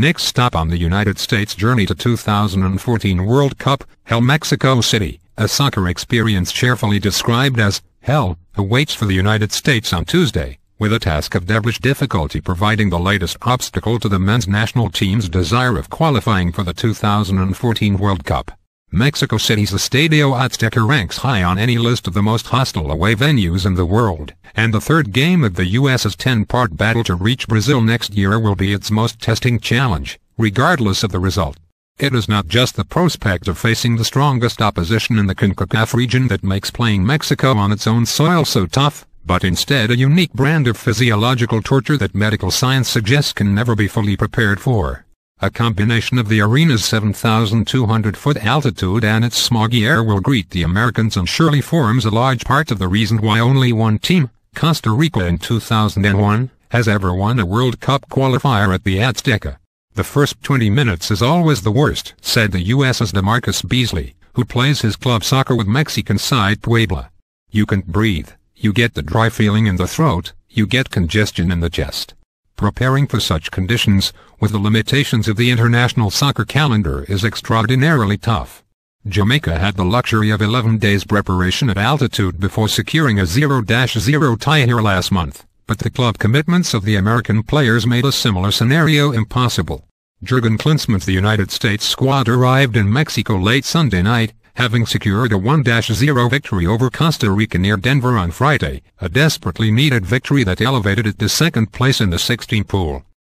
Next stop on the United States journey to 2014 World Cup, Hell Mexico City, a soccer experience cheerfully described as hell, awaits for the United States on Tuesday, with a task of devilish difficulty providing the latest obstacle to the men's national team's desire of qualifying for the 2014 World Cup. Mexico City's Estadio Azteca ranks high on any list of the most hostile away venues in the world, and the third game of the U.S.'s 10-part battle to reach Brazil next year will be its most testing challenge, regardless of the result. It is not just the prospect of facing the strongest opposition in the CONCACAF region that makes playing Mexico on its own soil so tough, but instead a unique brand of physiological torture that medical science suggests can never be fully prepared for. A combination of the arena's 7,200-foot altitude and its smoggy air will greet the Americans and surely forms a large part of the reason why only one team, Costa Rica in 2001, has ever won a World Cup qualifier at the Azteca. "The first 20 minutes is always the worst," said the U.S.'s DeMarcus Beasley, who plays his club soccer with Mexican side Puebla. "You can't breathe, you get the dry feeling in the throat, you get congestion in the chest." Preparing for such conditions, with the limitations of the international soccer calendar, is extraordinarily tough. Jamaica had the luxury of 11 days preparation at altitude before securing a 0-0 tie here last month, but the club commitments of the American players made a similar scenario impossible. Jurgen Klinsmann's the United States squad arrived in Mexico late Sunday night, having secured a 1-0 victory over Costa Rica near Denver on Friday, a desperately needed victory that elevated it to second place in the 16 pool.